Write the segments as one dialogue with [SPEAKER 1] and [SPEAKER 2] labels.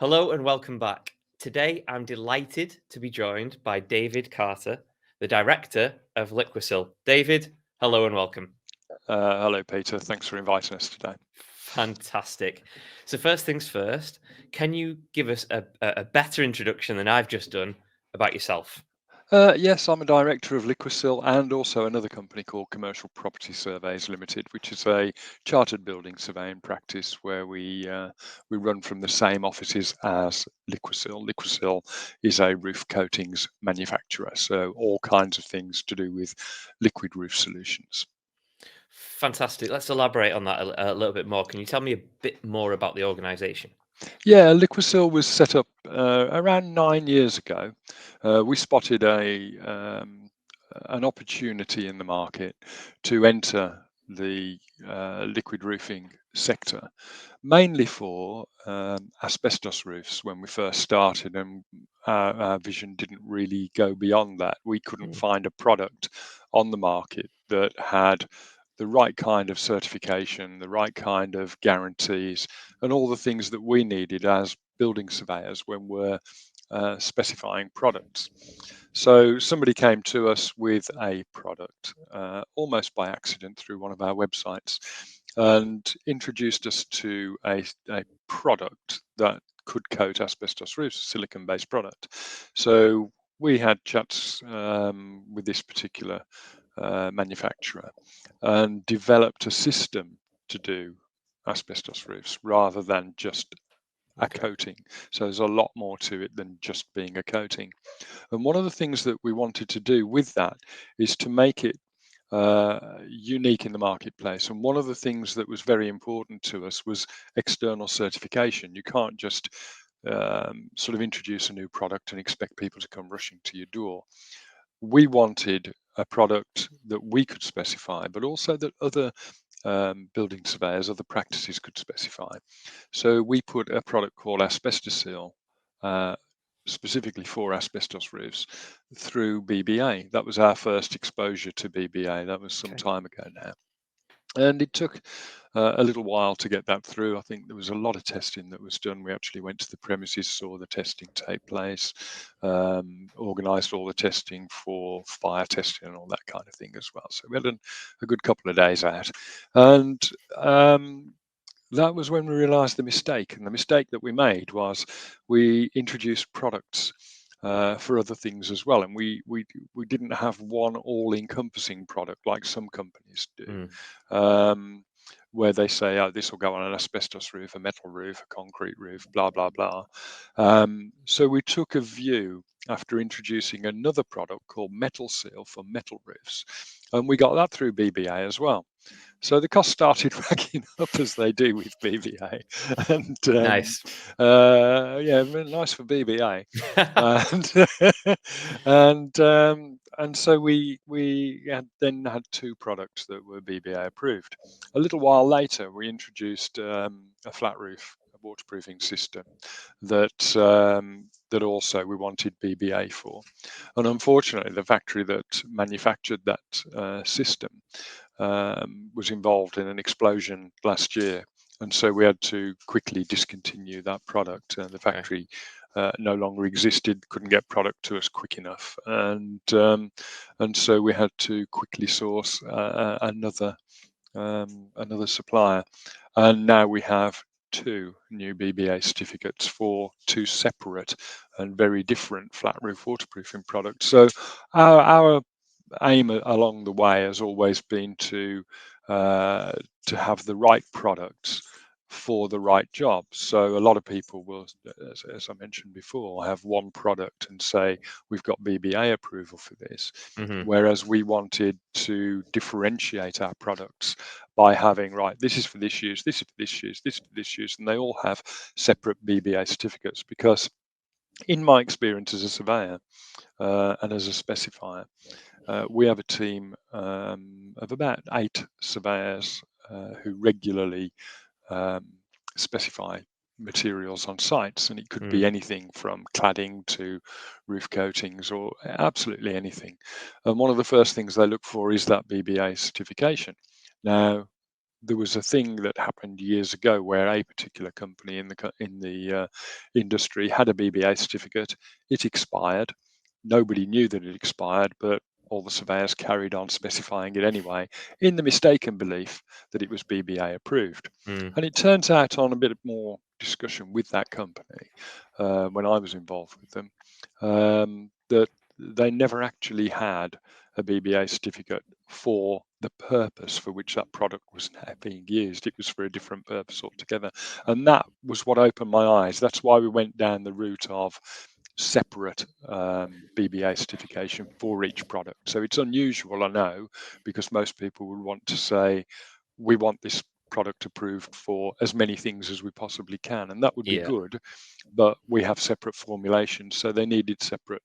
[SPEAKER 1] Hello and welcome back. Today, I'm delighted to be joined by David Carter, the director of Liquasil. David, hello and welcome.
[SPEAKER 2] Hello, Peter. Thanks for inviting us today.
[SPEAKER 1] Fantastic. So, first things first, can you give us a better introduction than I've just done about yourself?
[SPEAKER 2] Yes, I'm a director of Liquasil and also another company called Commercial Property Surveys Limited, which is a chartered building surveying practice where we run from the same offices as Liquasil. Liquasil is a roof coatings manufacturer, so all kinds of things to do with liquid roof solutions.
[SPEAKER 1] Fantastic. Let's elaborate on that a little bit more. Can you tell me a bit more about the organisation?
[SPEAKER 2] Yeah, Liquasil was set up around 9 years ago. We spotted an opportunity in the market to enter the liquid roofing sector, mainly for asbestos roofs when we first started, and our vision didn't really go beyond that. We couldn't
[SPEAKER 1] Mm.
[SPEAKER 2] find a product on the market that had the right kind of certification, the right kind of guarantees, and all the things that we needed as building surveyors when we're specifying products. So somebody came to us with a product almost by accident through one of our websites and introduced us to a product that could coat asbestos roofs, a silicon-based product. So we had chats with this particular manufacturer and developed a system to do asbestos roofs rather than just a
[SPEAKER 1] Okay.
[SPEAKER 2] coating. So there's a lot more to it than just being a coating. And one of the things that we wanted to do with that is to make it unique in the marketplace. And one of the things that was very important to us was external certification. You can't just sort of introduce a new product and expect people to come rushing to your door. We wanted a product that we could specify, but also that other building surveyors, other practices could specify. So we put a product called Asbestosil, uh, specifically for asbestos roofs, through BBA. That was our first exposure to BBA. That was some
[SPEAKER 1] Okay.
[SPEAKER 2] time ago now. And it took a little while to get that through. I think there was a lot of testing that was done. We actually went to the premises, saw the testing take place, organised all the testing for fire testing and all that kind of thing as well. So we had a good couple of days out. And that was when we realised the mistake. And the mistake that we made was we introduced products for other things as well, and we didn't have one all-encompassing product like some companies do,
[SPEAKER 1] Mm.
[SPEAKER 2] where they say, "Oh, this will go on an asbestos roof, a metal roof, a concrete roof, blah blah blah." So we took a view after introducing another product called Metal Seal for metal roofs, and we got that through BBA as well. So the costs started racking up as they do with BBA, and
[SPEAKER 1] Nice.
[SPEAKER 2] yeah, nice for BBA, and and so then had two products that were BBA approved. A little while later, we introduced a flat roof, a waterproofing system that also we wanted BBA for, and unfortunately, the factory that manufactured that system was involved in an explosion last year, and so we had to quickly discontinue that product. The
[SPEAKER 1] Okay.
[SPEAKER 2] factory no longer existed, couldn't get product to us quick enough, and so we had to quickly source another supplier, and now we have two new BBA certificates for two separate and very different flat roof waterproofing products. So our aim along the way has always been to have the right products for the right job. So a lot of people will, as I mentioned before, have one product and say we've got BBA approval for this,
[SPEAKER 1] Hmm.
[SPEAKER 2] whereas we wanted to differentiate our products by having, right, this is for this use, this is for this use, this is for this use, and they all have separate BBA certificates. Because in my experience as a surveyor and as a specifier, we have a team of about 8 surveyors who regularly um, specify materials on sites, and it could be
[SPEAKER 1] Mm.
[SPEAKER 2] anything from cladding to roof coatings or absolutely anything. And one of the first things they look for is that BBA certification. Now, there was a thing that happened years ago where a particular company in the industry had a BBA certificate. It expired. Nobody knew that it expired, but all the surveyors carried on specifying it anyway, in the mistaken belief that it was BBA approved.
[SPEAKER 1] Mm.
[SPEAKER 2] And it turns out, on a bit more discussion with that company, when I was involved with them, that they never actually had a BBA certificate for the purpose for which that product was now being used. It was for a different purpose altogether. And that was what opened my eyes. That's why we went down the route of separate BBA certification for each product. So it's unusual, I know, because most people would want to say, we want this product approved for as many things as we possibly can, and that would be
[SPEAKER 1] Yeah.
[SPEAKER 2] good, but we have separate formulations, so they needed separate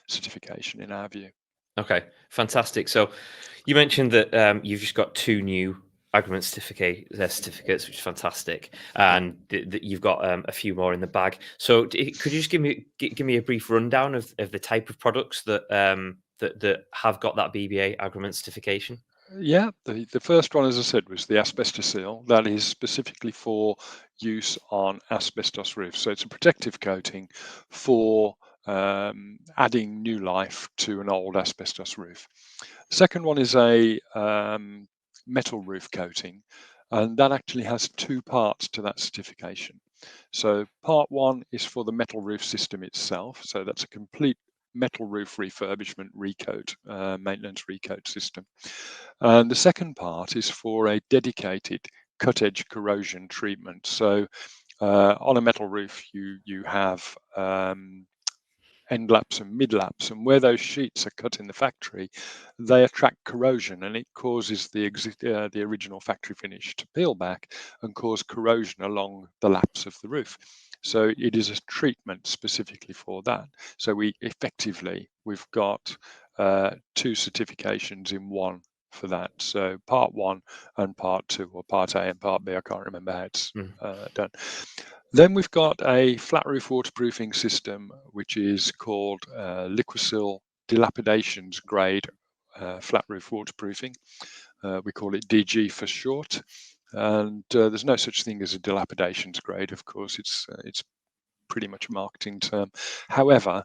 [SPEAKER 2] certification in our view.
[SPEAKER 1] Okay, fantastic. So you mentioned that you've just got 2 new agreement certificates, which is fantastic, and that you've got a few more in the bag. So could you just give me a brief rundown of the type of products that that have got that BBA agreement certification?
[SPEAKER 2] Yeah, the first one, as I said, was the asbestos seal. That is specifically for use on asbestos roofs. So it's a protective coating for adding new life to an old asbestos roof. Second one is a metal roof coating, and that actually has 2 parts to that certification. So part 1 is for the metal roof system itself. So that's a complete metal roof refurbishment recoat, maintenance recoat system. And the second part is for a dedicated cut edge corrosion treatment. So on a metal roof, you have end laps and mid laps, and where those sheets are cut in the factory, they attract corrosion, and it causes the original factory finish to peel back and cause corrosion along the laps of the roof. So it is a treatment specifically for that. So we've got 2 certifications in one for that. So part 1 and part 2, or part A and part B, I can't remember how it's done. Then we've got a flat roof waterproofing system, which is called Liquasil dilapidations grade flat roof waterproofing. We call it DG for short. And there's no such thing as a dilapidations grade, of course. It's pretty much a marketing term. However,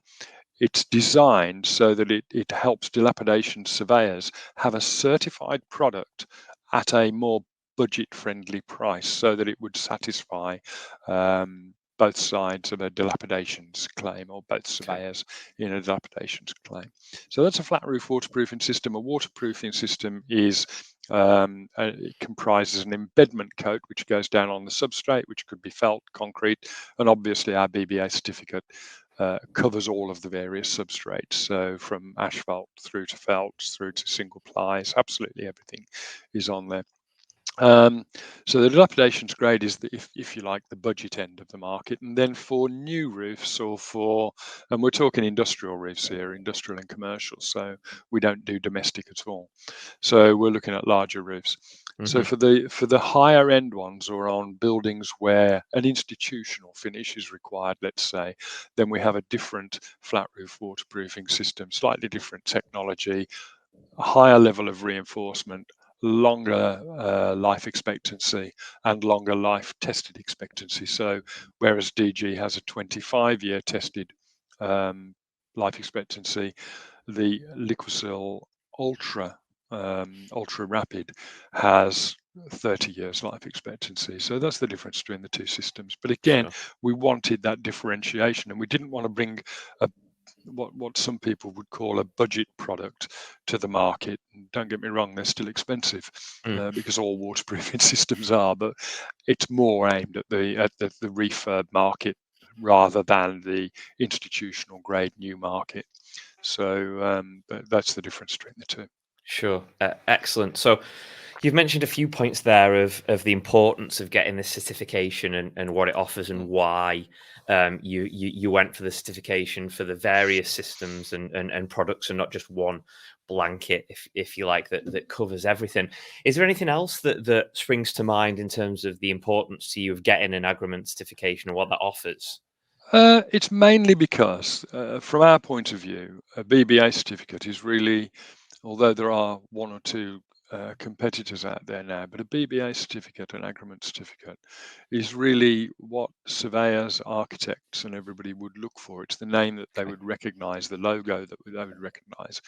[SPEAKER 2] it's designed so that it helps dilapidation surveyors have a certified product at a more budget-friendly price, so that it would satisfy both sides of a dilapidations claim, or both surveyors in a dilapidations claim. So that's a flat roof waterproofing system. A waterproofing system is it comprises an embedment coat which goes down on the substrate, which could be felt, concrete, and obviously our BBA certificate covers all of the various substrates. So from asphalt through to felts, through to single plies, absolutely everything is on there. So the dilapidations grade is if you like, the budget end of the market. And then for new roofs, and we're talking industrial roofs here, industrial and commercial, so we don't do domestic at all. So we're looking at larger roofs. So for the higher end ones, or on buildings where an institutional finish is required, let's say, then we have a different flat roof waterproofing system, slightly different technology, a higher level of reinforcement, longer life expectancy, and longer life tested expectancy. So whereas DG has a 25-year tested life expectancy, the Liquasil Ultra Ultra Rapid has 30 years life expectancy. So that's the difference between the 2 systems. But again,
[SPEAKER 1] Sure.
[SPEAKER 2] we wanted that differentiation, and we didn't want to bring what some people would call a budget product to the market. And don't get me wrong, they're still expensive because all waterproofing systems are, but it's more aimed at the refurb market rather than the institutional grade new market. So that's the difference between the 2.
[SPEAKER 1] Sure. Excellent. So you've mentioned a few points there of the importance of getting this certification and what it offers, and why you went for the certification for the various systems and products, and not just one blanket, if you like, that covers everything. Is there anything else that springs to mind in terms of the importance to you of getting an agreement certification and what that offers?
[SPEAKER 2] It's mainly because, from our point of view, a BBA certificate is really, although there are 1 or 2 competitors out there now, but a BBA certificate, an agreement certificate, is really what surveyors, architects, and everybody would look for. It's the name that they
[SPEAKER 1] Okay.
[SPEAKER 2] would recognise, the logo that they would recognise.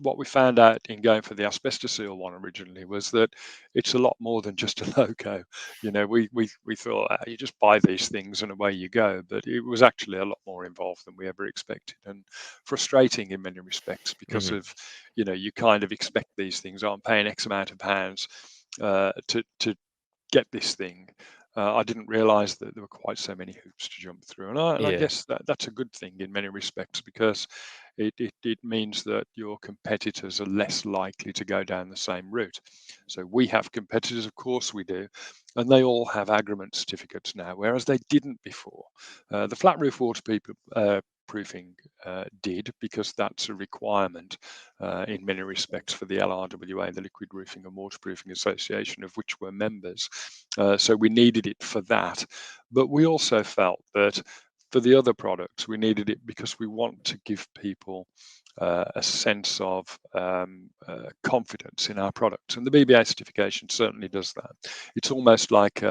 [SPEAKER 2] What we found out in going for the Asbestos one originally was that it's a lot more than just a logo. You know, we thought you just buy these things and away you go, but it was actually a lot more involved than we ever expected, and frustrating in many respects because
[SPEAKER 1] Hmm.
[SPEAKER 2] of, you know, you kind of expect these things. I'm paying X amount of pounds to get this thing. I didn't realise that there were quite so many hoops to jump through, and I
[SPEAKER 1] Yeah.
[SPEAKER 2] guess that's a good thing in many respects, because it means that your competitors are less likely to go down the same route. So we have competitors, of course we do, and they all have agreement certificates now, whereas they didn't before. The flat roof proofing did, because that's a requirement in many respects for the LRWA, the Liquid Roofing and Waterproofing Association, of which we're members. So we needed it for that. But we also felt that for the other products, we needed it because we want to give people a sense of confidence in our products. And the BBA certification certainly does that. It's almost like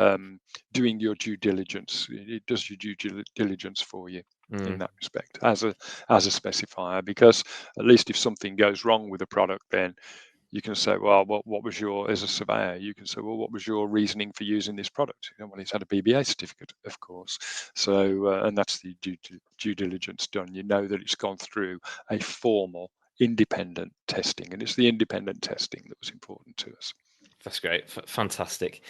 [SPEAKER 2] doing your due diligence. It does your due diligence for you in
[SPEAKER 1] Mm.
[SPEAKER 2] that respect as a specifier, because at least if something goes wrong with a product, then you can say, well, what was your, as a surveyor, you can say, well, what was your reasoning for using this product? You know, well, it's had a BBA certificate, of course. So, and that's the due diligence done. You know that it's gone through a formal independent testing, and it's the independent testing that was important to us.
[SPEAKER 1] That's great. Fantastic.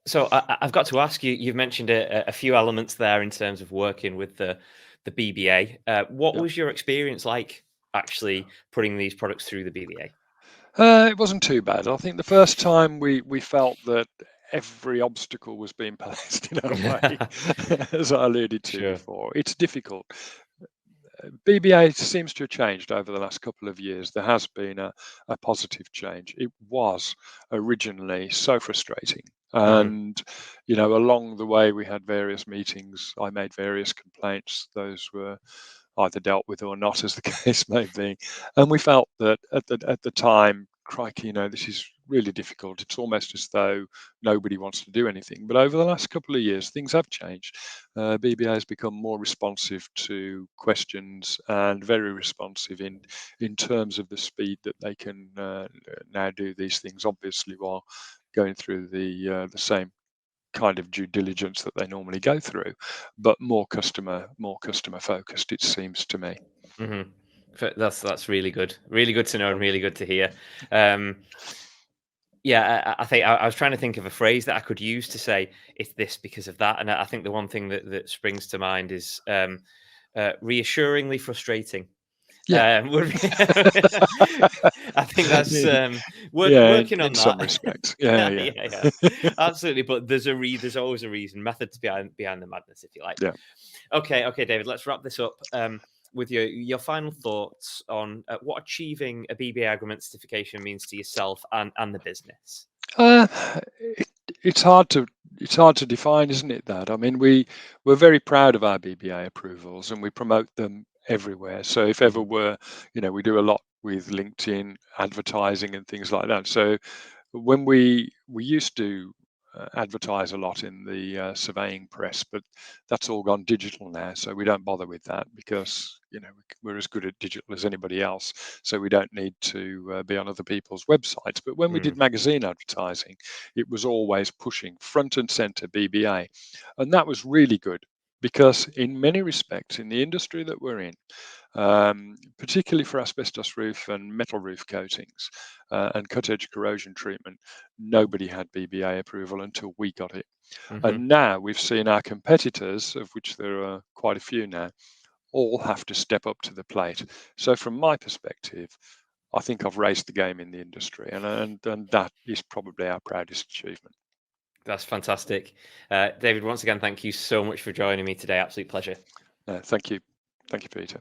[SPEAKER 1] So I've got to ask you, you've mentioned a few elements there in terms of working with the BBA. What
[SPEAKER 2] Yeah.
[SPEAKER 1] was your experience like actually putting these products through the BBA?
[SPEAKER 2] It wasn't too bad. I think the first time we felt that every obstacle was being placed in our way, as I alluded to
[SPEAKER 1] Sure.
[SPEAKER 2] before. It's difficult. BBA seems to have changed over the last couple of years. There has been a positive change. It was originally so frustrating.
[SPEAKER 1] Hmm.
[SPEAKER 2] And, you know, along the way, we had various meetings. I made various complaints. Those were either dealt with or not, as the case may be. And we felt that at the time, crikey, you know, this is really difficult. It's almost as though nobody wants to do anything. But over the last couple of years, things have changed. BBA has become more responsive to questions, and very responsive in terms of the speed that they can now do these things. Obviously, while going through the same kind of due diligence that they normally go through, but more customer focused, it seems to me.
[SPEAKER 1] Hmm. That's really good. Really good to know and really good to hear. Um, yeah, I think I was trying to think of a phrase that I could use to say it's this because of that, and I think the one thing that springs to mind is reassuringly frustrating.
[SPEAKER 2] Yeah.
[SPEAKER 1] Would be I think that's
[SPEAKER 2] Yeah,
[SPEAKER 1] working
[SPEAKER 2] in
[SPEAKER 1] on
[SPEAKER 2] some
[SPEAKER 1] that.
[SPEAKER 2] respects. Yeah,
[SPEAKER 1] Yeah,
[SPEAKER 2] yeah.
[SPEAKER 1] yeah, yeah, absolutely. But there's always a reason, methods behind the madness, if you like.
[SPEAKER 2] Yeah.
[SPEAKER 1] Okay, okay, David. Let's wrap this up with your final thoughts on what achieving a BBA agreement certification means to yourself and the business.
[SPEAKER 2] Uh, it, it's hard to define, isn't it? That, I mean, we're very proud of our BBA approvals, and we promote them everywhere. So if ever
[SPEAKER 1] Hmm.
[SPEAKER 2] we're, you know, we do a lot with LinkedIn advertising and things like that. So when we used to advertise a lot in the surveying press, but that's all gone digital now, so we don't bother with that, because, you know, we're as good at digital as anybody else, so we don't need to be on other people's websites. But when we
[SPEAKER 1] Mm.
[SPEAKER 2] did magazine advertising, it was always pushing front and center BBA, and that was really good, because in many respects, in the industry that we're in, particularly for asbestos roof and metal roof coatings and cut edge corrosion treatment, nobody had BBA approval until we got it.
[SPEAKER 1] Hmm.
[SPEAKER 2] And now we've seen our competitors, of which there are quite a few now, all have to step up to the plate. So from my perspective, I think I've raised the game in the industry, and that is probably our proudest achievement.
[SPEAKER 1] That's fantastic, David. Once again, thank you so much for joining me today. Absolute pleasure.
[SPEAKER 2] Thank you, Peter.